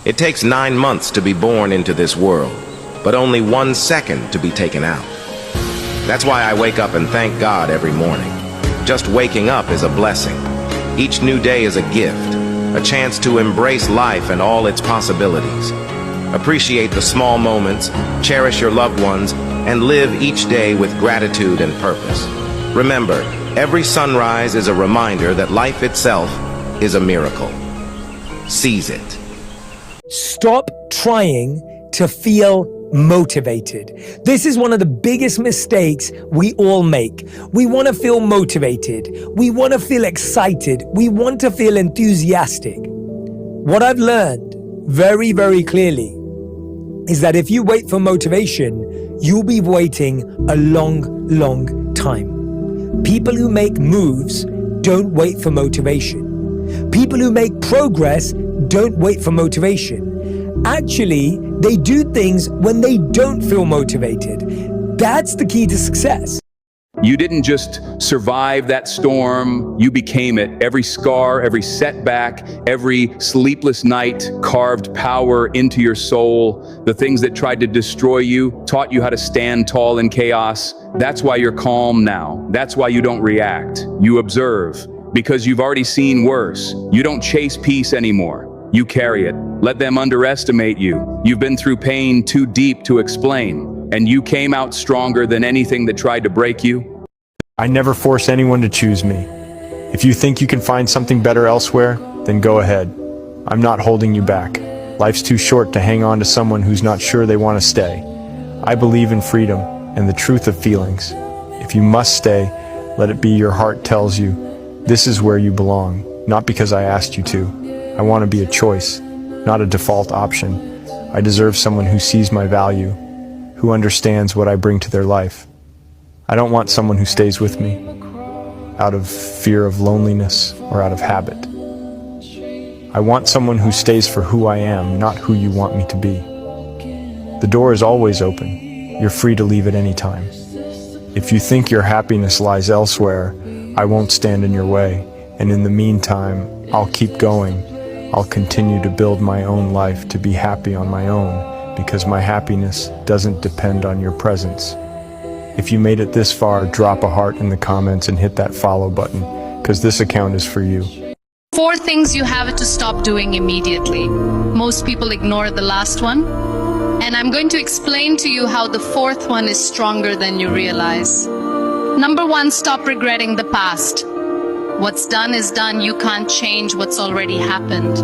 It takes 9 months to be born into this world, but only 1 second to be taken out. That's why I wake up and thank God every morning. Just waking up is a blessing. Each new day is a gift, a chance to embrace life and all its possibilities. Appreciate the small moments, cherish your loved ones, and live each day with gratitude and purpose. Remember, every sunrise is a reminder that life itself is a miracle. Seize it. Stop trying to feel motivated. This is one of the biggest mistakes we all make. We want to feel motivated. We want to feel excited. We want to feel enthusiastic. What I've learned very, very clearly is that if you wait for motivation, you'll be waiting a long, long time. People who make moves don't wait for motivation. People who make progress don't wait for motivation. Actually, they do things when they don't feel motivated. That's the key to success. You didn't just survive that storm, you became it. Every scar, every setback, every sleepless night carved power into your soul. The things that tried to destroy you taught you how to stand tall in chaos. That's why you're calm now. That's why you don't react. You observe, because you've already seen worse. You don't chase peace anymore. You carry it. Let them underestimate you. You've been through pain too deep to explain, and you came out stronger than anything that tried to break you. I never force anyone to choose me. If you think you can find something better elsewhere, then go ahead. I'm not holding you back. Life's too short to hang on to someone who's not sure they want to stay. I believe in freedom and the truth of feelings. If you must stay, let it be your heart tells you, this is where you belong, not because I asked you to. I want to be a choice, not a default option. I deserve someone who sees my value, who understands what I bring to their life. I don't want someone who stays with me out of fear of loneliness or out of habit. I want someone who stays for who I am, not who you want me to be. The door is always open. You're free to leave at any time. If you think your happiness lies elsewhere, I won't stand in your way. And in the meantime, I'll keep going. I'll continue to build my own life to be happy on my own, because my happiness doesn't depend on your presence. If you made it this far, drop a heart in the comments and hit that follow button, because this account is for you. 4 things you have to stop doing immediately. Most people ignore the last one, and I'm going to explain to you how the 4th one is stronger than you realize. Number 1, stop regretting the past. What's done is done. You can't change what's already happened,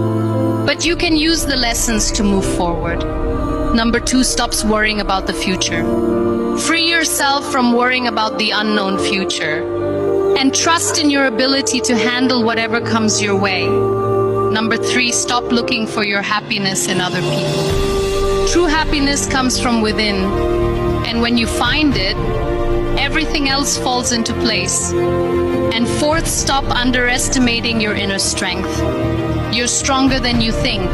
but you can use the lessons to move forward. Number 2, stop worrying about the future. Free yourself from worrying about the unknown future and trust in your ability to handle whatever comes your way. Number 3, stop looking for your happiness in other people. True happiness comes from within, and when you find it, everything else falls into place. And 4th, stop underestimating your inner strength. You're stronger than you think.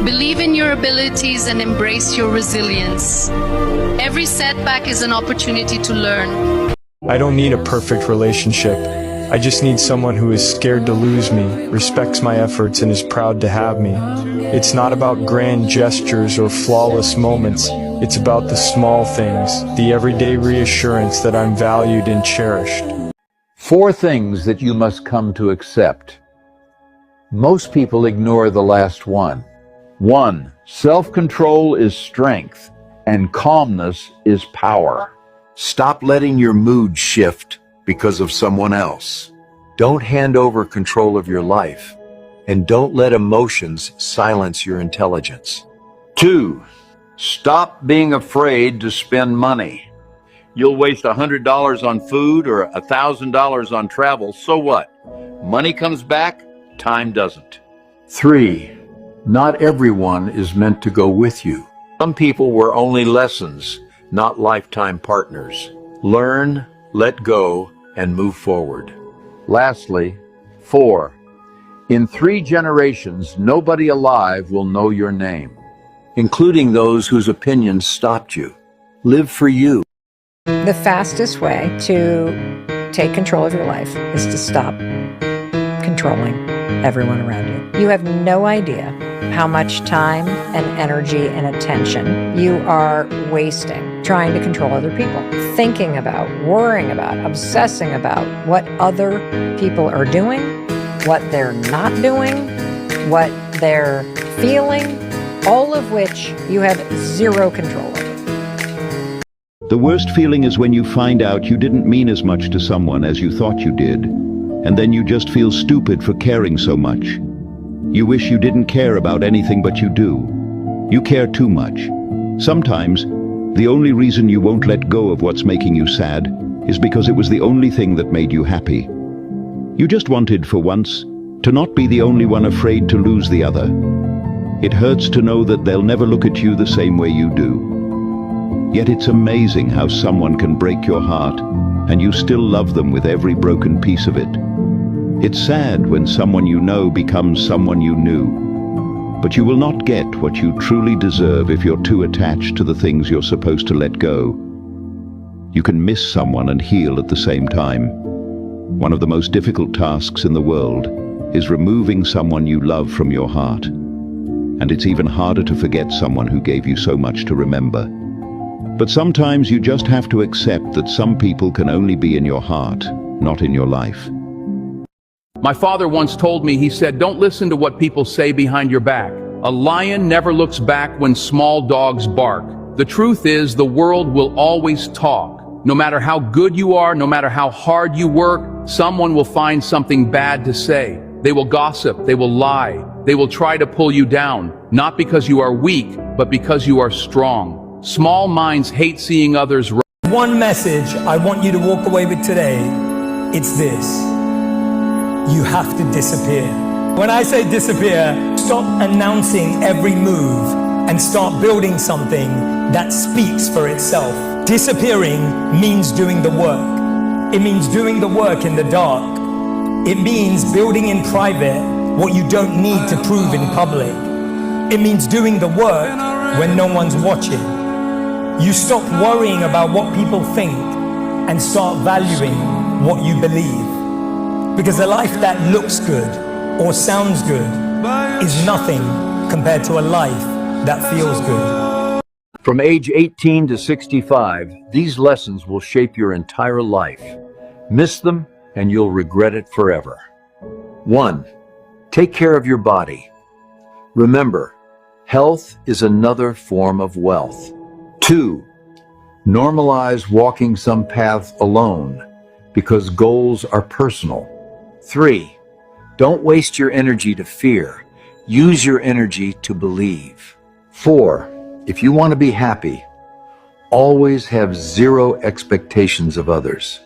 Believe in your abilities and embrace your resilience. Every setback is an opportunity to learn. I don't need a perfect relationship. I just need someone who is scared to lose me, respects my efforts, and is proud to have me. It's not about grand gestures or flawless moments. It's about the small things, the everyday reassurance that I'm valued and cherished. 4 things that you must come to accept. Most people ignore the last one. 1. Self-control is strength, and calmness is power. Stop letting your mood shift because of someone else. Don't hand over control of your life, and don't let emotions silence your intelligence. 2. Stop being afraid to spend money. You'll waste $100 on food or $1,000 on travel, so what? Money comes back, time doesn't. 3. Not everyone is meant to go with you. Some people were only lessons, not lifetime partners. Learn, let go, and move forward. Lastly, 4. In 3 generations, nobody alive will know your name, including those whose opinions stopped you. Live for you. The fastest way to take control of your life is to stop controlling. everyone around you. You have no idea how much time and energy and attention you are wasting trying to control other people, thinking about, worrying about, obsessing about what other people are doing, what they're not doing, what they're feeling, all of which you have zero control over. The worst feeling is when you find out you didn't mean as much to someone as you thought you did, and then you just feel stupid for caring so much. You wish you didn't care about anything, but you do. You care too much. Sometimes, the only reason you won't let go of what's making you sad is because it was the only thing that made you happy. You just wanted, for once, to not be the only one afraid to lose the other. It hurts to know that they'll never look at you the same way you do. Yet it's amazing how someone can break your heart, and you still love them with every broken piece of it. It's sad when someone you know becomes someone you knew. But you will not get what you truly deserve if you're too attached to the things you're supposed to let go. You can miss someone and heal at the same time. One of the most difficult tasks in the world is removing someone you love from your heart. And it's even harder to forget someone who gave you so much to remember. But sometimes you just have to accept that some people can only be in your heart, not in your life. My father once told me, he said, don't listen to what people say behind your back. A lion never looks back when small dogs bark. The truth is, the world will always talk. No matter how good you are, no matter how hard you work, someone will find something bad to say. They will gossip, they will lie, they will try to pull you down, not because you are weak, but because you are strong. Small minds hate seeing others. One message I want you to walk away with today, it's this. You have to disappear. When I say disappear, stop announcing every move and start building something that speaks for itself. Disappearing means doing the work. It means doing the work in the dark. It means building in private what you don't need to prove in public. It means doing the work when no one's watching. You stop worrying about what people think and start valuing what you believe. Because a life that looks good or sounds good is nothing compared to a life that feels good. From age 18 to 65, these lessons will shape your entire life. Miss them and you'll regret it forever. 1. Take care of your body. Remember, health is another form of wealth. 2. Normalize walking some paths alone because goals are personal. 3. Don't waste your energy to fear. Use your energy to believe. 4. If you want to be happy, always have zero expectations of others.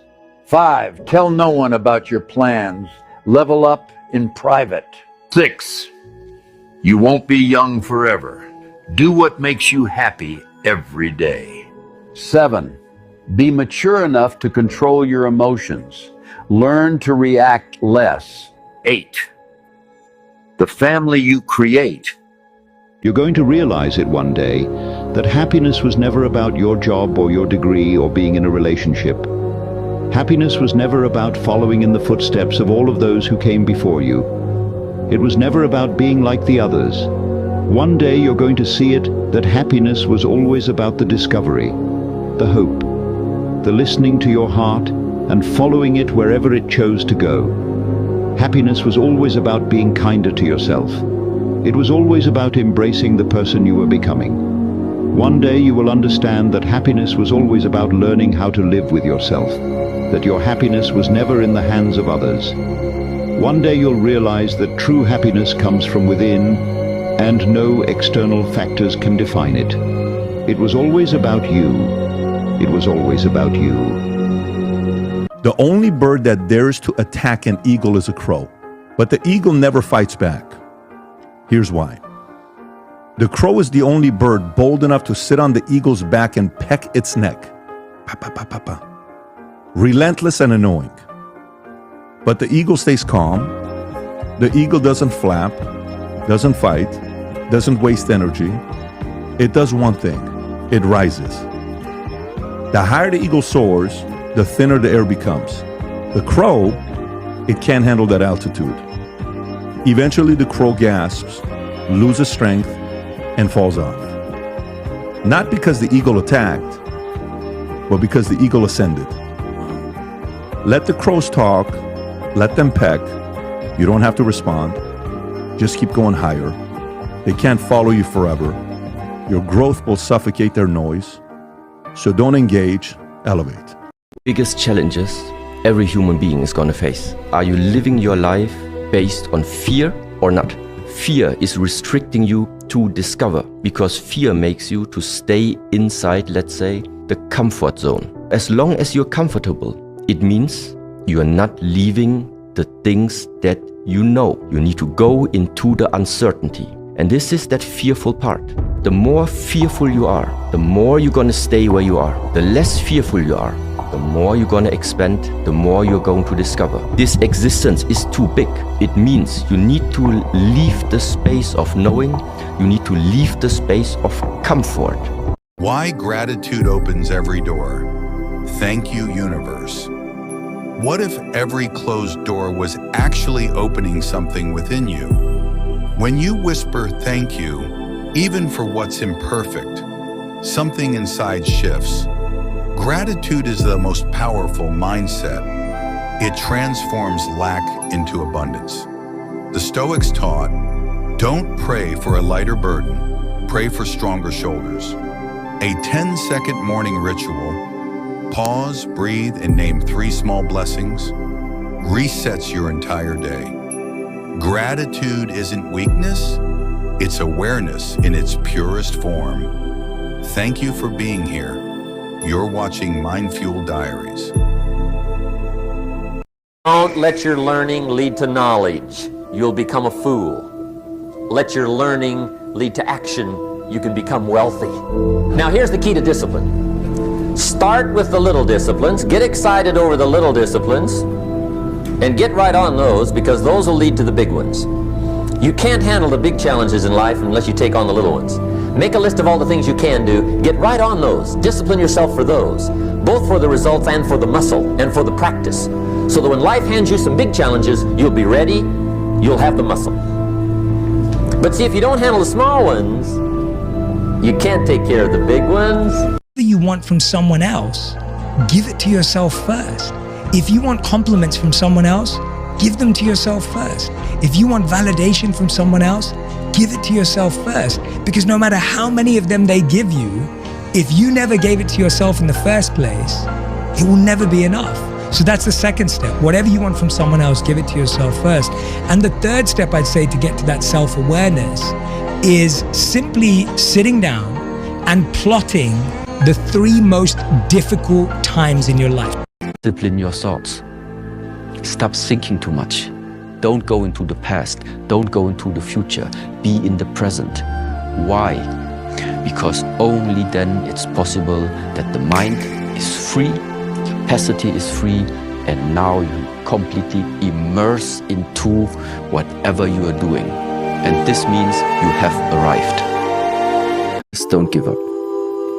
5. Tell no one about your plans. Level up in private. 6. You won't be young forever. Do what makes you happy every day. 7. Be mature enough to control your emotions. Learn to react less. 8. The family you create. You're going to realize it one day that happiness was never about your job or your degree or being in a relationship. Happiness was never about following in the footsteps of all of those who came before you. It was never about being like the others. One day you're going to see it that happiness was always about the discovery, the hope, the listening to your heart and following it wherever it chose to go. Happiness was always about being kinder to yourself. It was always about embracing the person you were becoming. One day you will understand that happiness was always about learning how to live with yourself, that your happiness was never in the hands of others. One day you'll realize that true happiness comes from within, and no external factors can define it. It was always about you. It was always about you. The only bird that dares to attack an eagle is a crow, but the eagle never fights back. Here's why. The crow is the only bird bold enough to sit on the eagle's back and peck its neck. Pa, pa, pa, pa, pa. Relentless and annoying. But the eagle stays calm. The eagle doesn't flap, doesn't fight, doesn't waste energy. It does one thing. It rises. The higher the eagle soars, the thinner the air becomes. The crow, it can't handle that altitude. Eventually, the crow gasps, loses strength, and falls off. Not because the eagle attacked, but because the eagle ascended. Let the crows talk, let them peck. You don't have to respond. Just keep going higher. They can't follow you forever. Your growth will suffocate their noise. So don't engage, elevate. Biggest challenges every human being is gonna face. Are you living your life based on fear or not? Fear is restricting you to discover, because fear makes you to stay inside, let's say, the comfort zone. As long as you're comfortable, it means you are not leaving the things that you know. You need to go into the uncertainty. And this is that fearful part. The more fearful you are, the more you're gonna stay where you are. The less fearful you are, the more you're gonna expand, the more you're going to discover. This existence is too big. It means you need to leave the space of knowing. You need to leave the space of comfort. Why gratitude opens every door. Thank you, universe. What if every closed door was actually opening something within you? When you whisper thank you, even for what's imperfect, something inside shifts. Gratitude is the most powerful mindset. It transforms lack into abundance. The Stoics taught, don't pray for a lighter burden, pray for stronger shoulders. A 10-second morning ritual, pause, breathe, and name 3 small blessings, resets your entire day. Gratitude isn't weakness, it's awareness in its purest form. Thank you for being here. You're watching Mind Fuel Diaries. Don't let your learning lead to knowledge. You'll become a fool. Let your learning lead to action. You can become wealthy. Now here's the key to discipline. Start with the little disciplines, get excited over the little disciplines, and get right on those, because those will lead to the big ones. You can't handle the big challenges in life unless you take on the little ones. Make a list of all the things you can do, get right on those, discipline yourself for those, both for the results and for the muscle and for the practice, so that when life hands you some big challenges, you'll be ready, you'll have the muscle. But see, if you don't handle the small ones, you can't take care of the big ones. Whatever you want from someone else, give it to yourself first. If you want compliments from someone else, give them to yourself first. If you want validation from someone else, give it to yourself first. Because no matter how many of them they give you, if you never gave it to yourself in the first place, it will never be enough. So that's the second step. Whatever you want from someone else, give it to yourself first. And the third step, I'd say, to get to that self-awareness is simply sitting down and plotting the 3 most difficult times in your life. Discipline your thoughts. Stop thinking too much. Don't go into the past. Don't go into the future. Be in the present. Why? Because only then it's possible that the mind is free, capacity is free, and now you completely immerse into whatever you are doing. And this means you have arrived. Just don't give up.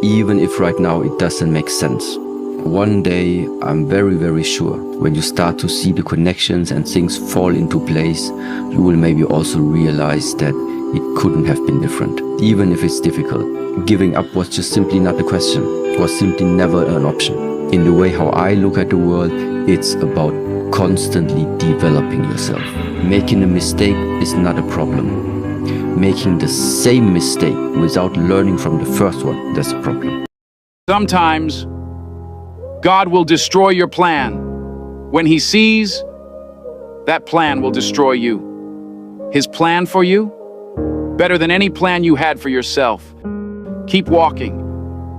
Even if right now it doesn't make sense. One day, I'm very, very sure, when you start to see the connections and things fall into place, you will maybe also realize that it couldn't have been different. Even if it's difficult, giving up was just simply not a question, was simply never an option. In the way how I look at the world, it's about constantly developing yourself. Making a mistake is not a problem. Making the same mistake without learning from the first one, that's a problem. Sometimes God will destroy your plan. When He sees, that plan will destroy you. His plan for you, better than any plan you had for yourself. Keep walking.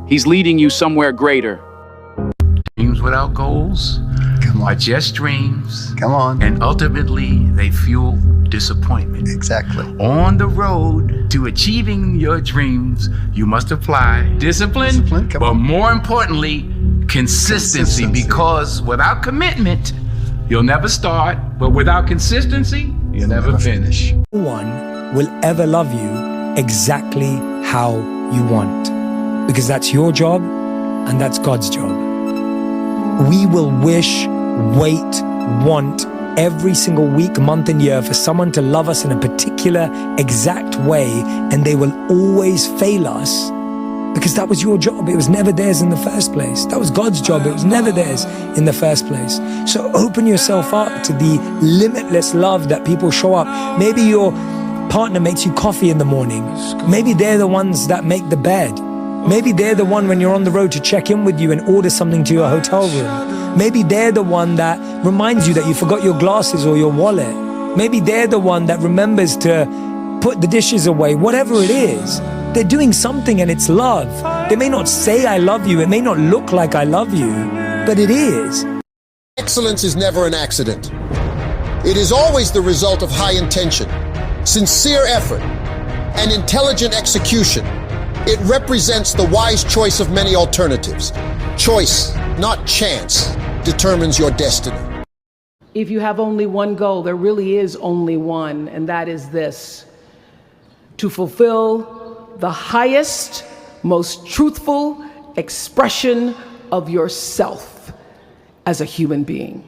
He's leading you somewhere greater. Dreams without goals are just dreams. Come on. And ultimately, they fuel disappointment. Exactly. On the road to achieving your dreams, you must apply discipline, but more importantly, consistency, because without commitment, you'll never start, but without consistency, you'll never finish. No one will ever love you exactly how you want, because that's your job and that's God's job. We will wish, wait, want, every single week, month, and year for someone to love us in a particular, exact way, and they will always fail us because that was your job. It was never theirs in the first place. That was God's job. It was never theirs in the first place. So open yourself up to the limitless love that people show up. Maybe your partner makes you coffee in the morning. Maybe they're the ones that make the bed. Maybe they're the one when you're on the road to check in with you and order something to your hotel room. Maybe they're the one that reminds you that you forgot your glasses or your wallet. Maybe they're the one that remembers to put the dishes away. Whatever it is, they're doing something and it's love. They may not say I love you. It may not look like I love you, but it is. Excellence is never an accident. It is always the result of high intention, sincere effort, and intelligent execution. It represents the wise choice of many alternatives. Choice, not chance, determines your destiny. If you have only one goal, there really is only one, and that is this: to fulfill the highest, most truthful expression of yourself as a human being.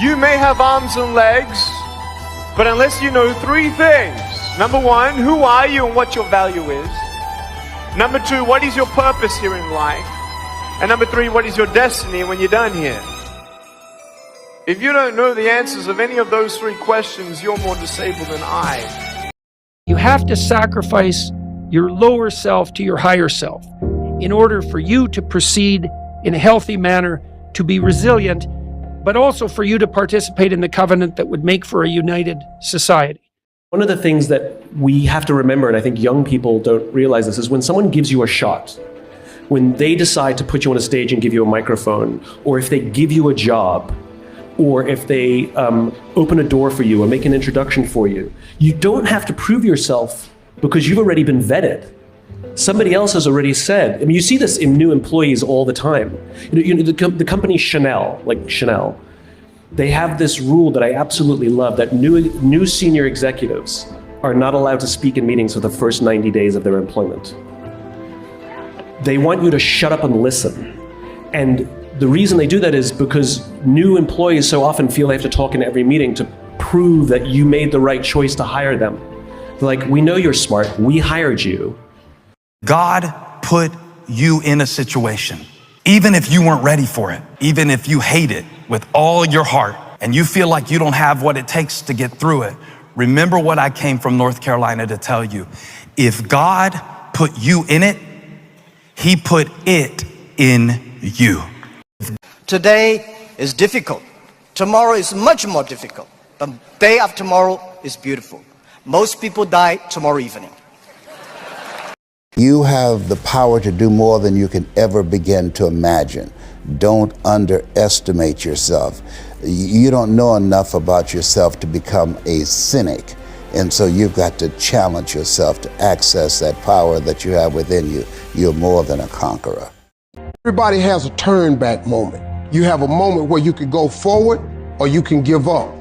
You may have arms and legs, but unless you know three things: number one, who are you and what your value is? Number two, what is your purpose here in life? And number three, what is your destiny when you're done here? If you don't know the answers of any of those three questions, you're more disabled than I. You have to sacrifice your lower self to your higher self in order for you to proceed in a healthy manner, to be resilient, but also for you to participate in the covenant that would make for a united society. One of the things that we have to remember, and I think young people don't realize this, is when someone gives you a shot, when they decide to put you on a stage and give you a microphone, or if they give you a job, or if they open a door for you or make an introduction for you, you don't have to prove yourself because you've already been vetted. Somebody else has already said. I mean, you see this in new employees all the time. The company Chanel, like Chanel, they have this rule that I absolutely love, that new senior executives are not allowed to speak in meetings for the first 90 days of their employment. They want you to shut up and listen. And the reason they do that is because new employees so often feel they have to talk in every meeting to prove that you made the right choice to hire them. They're like, we know you're smart, we hired you. God put you in a situation, even if you weren't ready for it, even if you hate it with all your heart, and you feel like you don't have what it takes to get through it. Remember what I came from North Carolina to tell you. If God put you in it, He put it in you. Today is difficult. Tomorrow is much more difficult. The day after tomorrow is beautiful. Most people die tomorrow evening. You have the power to do more than you can ever begin to imagine. Don't underestimate yourself. You don't know enough about yourself to become a cynic. And so you've got to challenge yourself to access that power that you have within you. You're more than a conqueror. Everybody has a turn back moment. You have a moment where you can go forward or you can give up.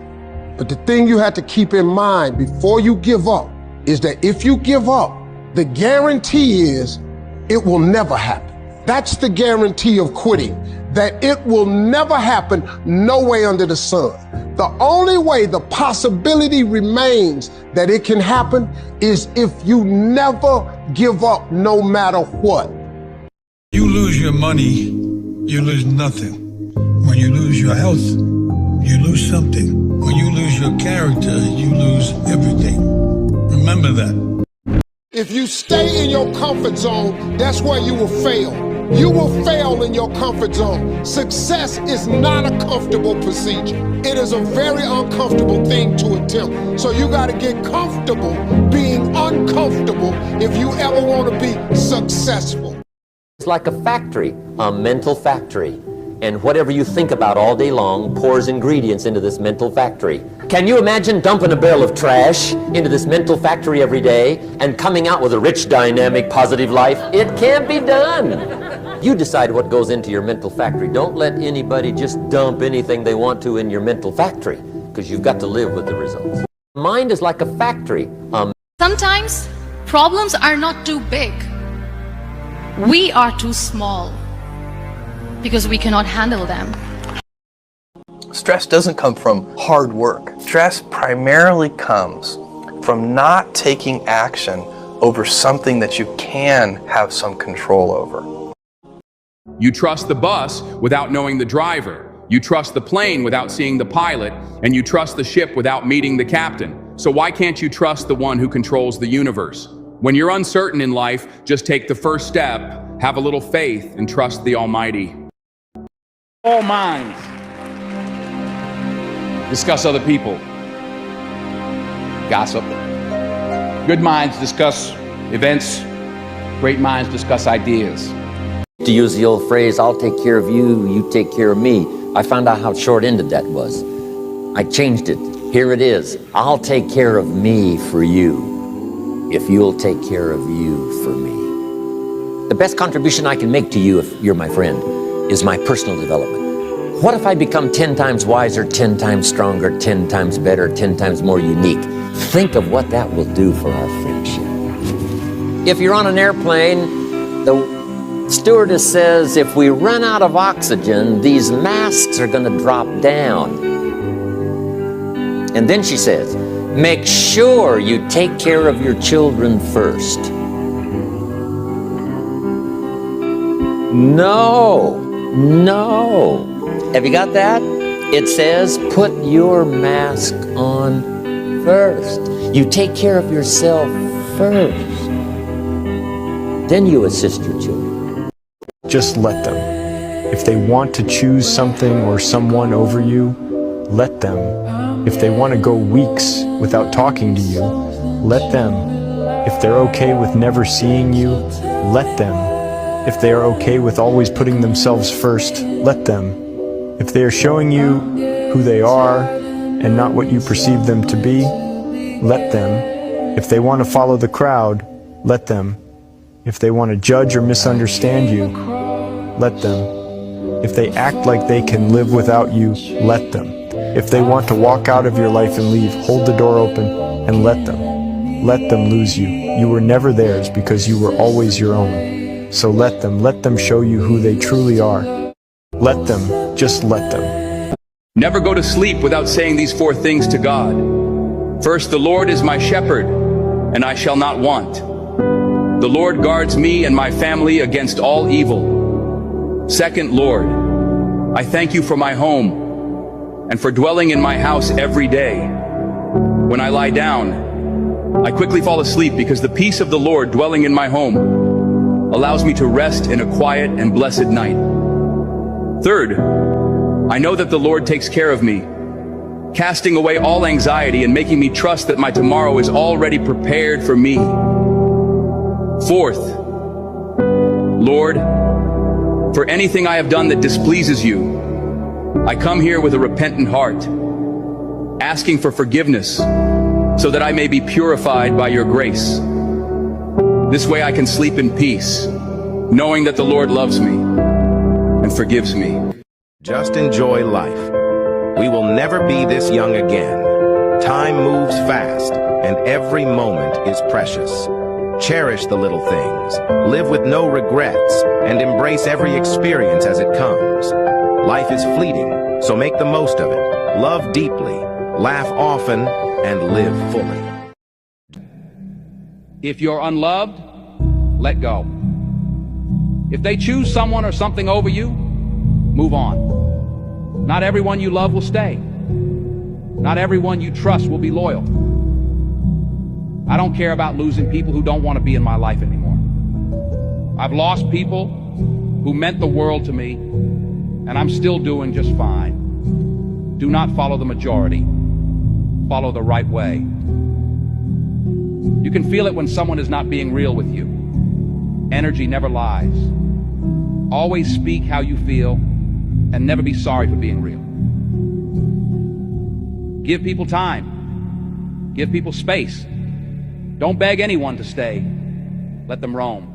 But the thing you have to keep in mind before you give up is that if you give up, the guarantee is it will never happen. That's the guarantee of quitting, that it will never happen no way under the sun. The only way the possibility remains that it can happen is if you never give up no matter what. You lose your money, you lose nothing. When you lose your health, you lose something. When you lose your character, you lose everything. Remember that. If you stay in your comfort zone, that's where you will fail. You will fail in your comfort zone. Success is not a comfortable procedure. It is a very uncomfortable thing to attempt. So you got to get comfortable being uncomfortable if you ever want to be successful. It's like a factory, a mental factory. And whatever you think about all day long pours ingredients into this mental factory. Can you imagine dumping a barrel of trash into this mental factory every day and coming out with a rich, dynamic, positive life? It can't be done. You decide what goes into your mental factory. Don't let anybody just dump anything they want to in your mental factory, because you've got to live with the results. Mind is like a factory. Sometimes problems are not too big. We are too small because we cannot handle them. Stress doesn't come from hard work. Stress primarily comes from not taking action over something that you can have some control over. You trust the bus without knowing the driver. You trust the plane without seeing the pilot, and you trust the ship without meeting the captain. So why can't you trust the one who controls the universe? When you're uncertain in life, just take the first step, have a little faith, and trust the Almighty. All minds discuss other people. Gossip. Good minds discuss events. Great minds discuss ideas. To use the old phrase, I'll take care of you, you take care of me, I found out how short-ended that was. I changed it. Here it is. I'll take care of me for you, if you'll take care of you for me. The best contribution I can make to you, if you're my friend, is my personal development. What if I become 10 times wiser, 10 times stronger, 10 times better, 10 times more unique? Think of what that will do for our friendship. If you're on an airplane, the stewardess says, if we run out of oxygen, these masks are going to drop down. And then she says, make sure you take care of your children first. No. Have you got that? It says, put your mask on first. You take care of yourself first. Then you assist your children. Just let them. If they want to choose something or someone over you, let them. If they want to go weeks without talking to you, let them. If they're okay with never seeing you, let them. If they are okay with always putting themselves first, let them. If they are showing you who they are and not what you perceive them to be, let them. If they want to follow the crowd, let them. If they want to judge or misunderstand you, let them. If they act like they can live without you, let them. If they want to walk out of your life and leave, hold the door open and let them. Let them lose you. You were never theirs because you were always your own. So let them show you who they truly are. Let them, just let them. Never go to sleep without saying these 4 things to God. First, the Lord is my shepherd, and I shall not want. The Lord guards me and my family against all evil. Second, Lord, I thank you for my home and for dwelling in my house every day. When I lie down, I quickly fall asleep because the peace of the Lord dwelling in my home allows me to rest in a quiet and blessed night. Third, I know that the Lord takes care of me, casting away all anxiety and making me trust that my tomorrow is already prepared for me. Fourth, Lord, for anything I have done that displeases you, I come here with a repentant heart, asking for forgiveness so that I may be purified by your grace. This way I can sleep in peace, knowing that the Lord loves me and forgives me. Just enjoy life. We will never be this young again. Time moves fast, and every moment is precious. Cherish the little things, live with no regrets, and embrace every experience as it comes. Life is fleeting, so make the most of it. Love deeply, laugh often, and live fully. If you're unloved, let go. If they choose someone or something over you, move on. Not everyone you love will stay. Not everyone you trust will be loyal. I don't care about losing people who don't want to be in my life anymore. I've lost people who meant the world to me, and I'm still doing just fine. Do not follow the majority. Follow the right way. You can feel it when someone is not being real with you. Energy never lies. Always speak how you feel, and never be sorry for being real. Give people time. Give people space. Don't beg anyone to stay. Let them roam.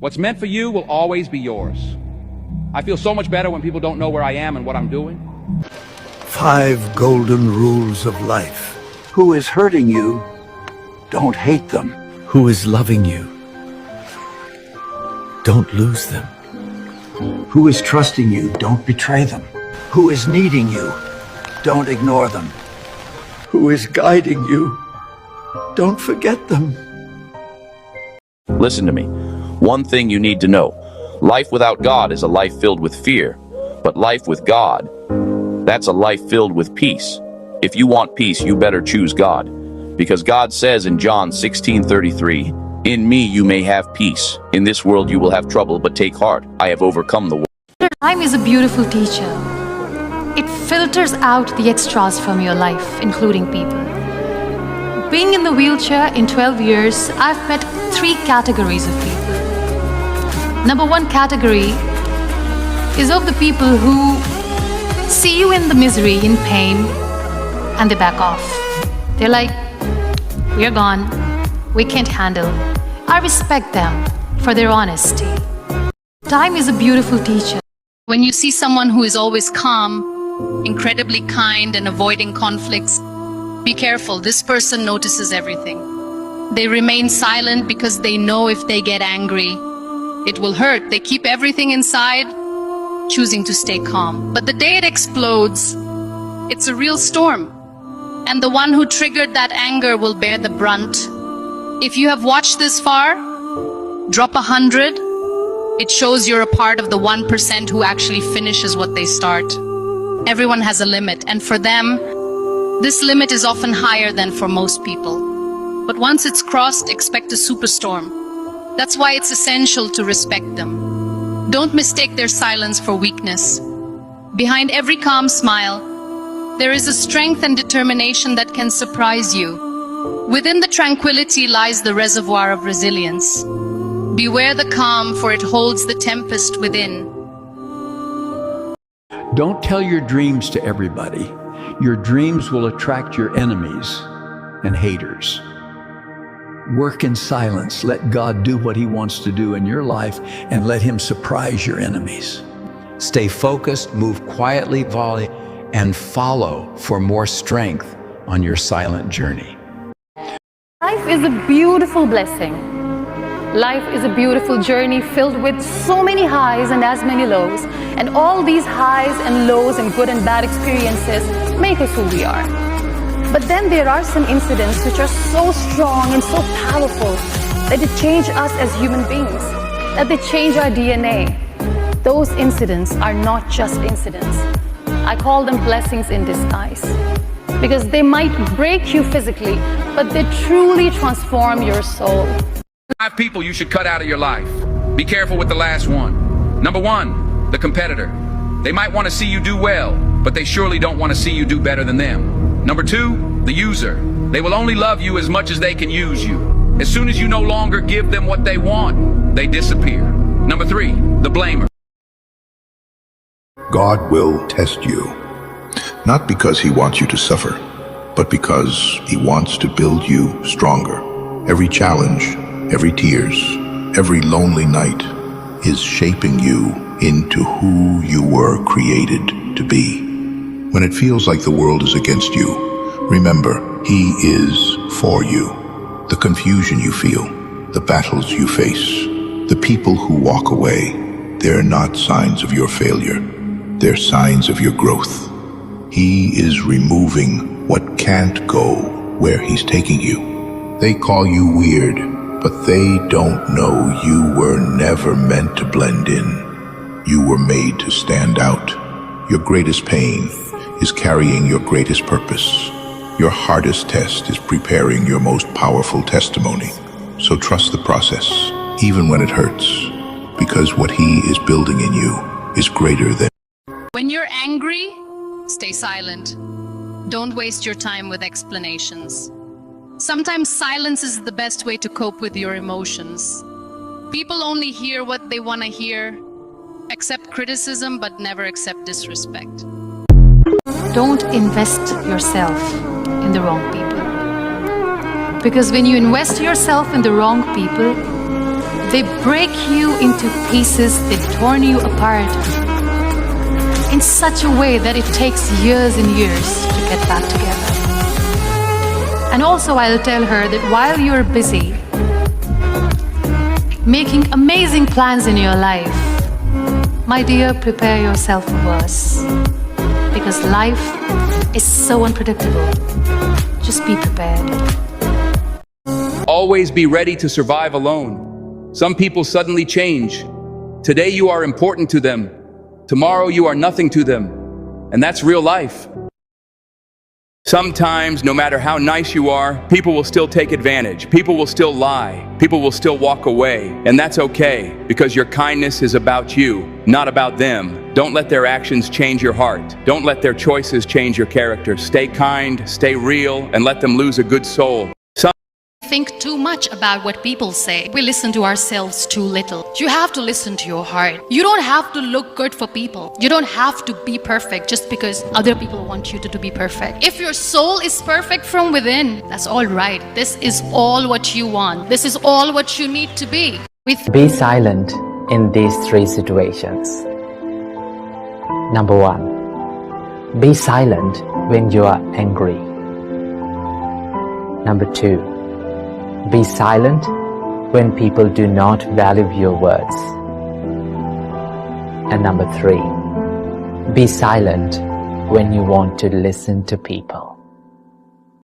What's meant for you will always be yours. I feel so much better when people don't know where I am and what I'm doing. 5 golden rules of life. Who is hurting you, don't hate them. Who is loving you, don't lose them. Who is trusting you, don't betray them. who is needing you. Don't ignore them. Who is guiding you. Don't forget them. Listen to me. One thing you need to know. Life without God is a life filled with fear. But life with God, that's a life filled with peace. If you want peace, you better choose God. Because God says in John 16:33, "In me you may have peace. In this world you will have trouble, but take heart. I have overcome the world." Time is a beautiful teacher. It filters out the extras from your life, including people. Being in the wheelchair in 12 years, I've met 3 categories of people. Number 1 category is of the people who see you in the misery, in pain, and they back off. They're like, "We're gone. We can't handle." I respect them for their honesty. Time is a beautiful teacher. When you see someone who is always calm, incredibly kind, and avoiding conflicts, be careful. This person notices everything. They remain silent because they know if they get angry, it will hurt. They keep everything inside, choosing to stay calm. But the day it explodes, it's a real storm. And the one who triggered that anger will bear the brunt. If you have watched this far, drop 100. It shows you're a part of the 1% who actually finishes what they start. Everyone has a limit, and for them, this limit is often higher than for most people. But once it's crossed, expect a superstorm. That's why it's essential to respect them. Don't mistake their silence for weakness. Behind every calm smile, there is a strength and determination that can surprise you. Within the tranquility lies the reservoir of resilience. Beware the calm, for it holds the tempest within. Don't tell your dreams to everybody. Your dreams will attract your enemies and haters. Work in silence. Let God do what He wants to do in your life and let Him surprise your enemies. Stay focused, move quietly, volley, and follow for more strength on your silent journey. Life is a beautiful blessing. Life is a beautiful journey filled with so many highs and as many lows. And all these highs and lows and good and bad experiences make us who we are. But then there are some incidents which are so strong and so powerful that they change us as human beings, that they change our DNA. Those incidents are not just incidents. I call them blessings in disguise. Because they might break you physically, but they truly transform your soul. 5 people you should cut out of your life. Be careful with the last one. Number 1, the competitor. They might want to see you do well, but they surely don't want to see you do better than them. Number 2, the user. They will only love you as much as they can use you. As soon as you no longer give them what they want, they disappear. Number 3, the blamer. God will test you, not because He wants you to suffer, but because He wants to build you stronger. Every challenge, every tears, every lonely night is shaping you into who you were created to be. When it feels like the world is against you, remember, He is for you. The confusion you feel, the battles you face, the people who walk away, they're not signs of your failure. They're signs of your growth. He is removing what can't go where He's taking you. They call you weird, but they don't know you were never meant to blend in. You were made to stand out. Your greatest pain is carrying your greatest purpose. Your hardest test is preparing your most powerful testimony. So trust the process, even when it hurts, because what He is building in you is greater than. When you're angry, stay silent. Don't waste your time with explanations. Sometimes silence is the best way to cope with your emotions. People only hear what they want to hear, accept criticism, but never accept disrespect. Don't invest yourself in the wrong people. Because when you invest yourself in the wrong people, they break you into pieces, they torn you apart in such a way that it takes years and years to get back together. And also I'll tell her that while you're busy making amazing plans in your life, my dear, prepare yourself for worse. because life is so unpredictable. Just be prepared. Always be ready to survive alone. Some people suddenly change. Today you are important to them. Tomorrow you are nothing to them. And that's real life. Sometimes, no matter how nice you are, people will still take advantage. People will still lie. People will still walk away. And that's okay, because your kindness is about you, not about them. Don't let their actions change your heart. Don't let their choices change your character. Stay kind, stay real, and let them lose a good soul. Think too much about what people say. We listen to ourselves too little. You have to listen to your heart. You don't have to look good for people. You don't have to be perfect just because other people want you to be perfect. If your soul is perfect from within, that's all right. This is all what you want. This is all what you need to be. Be silent in these three situations. Number 1, be silent when you are angry. Number 2, be silent when people do not value your words. And number 3, be silent when you want to listen to people.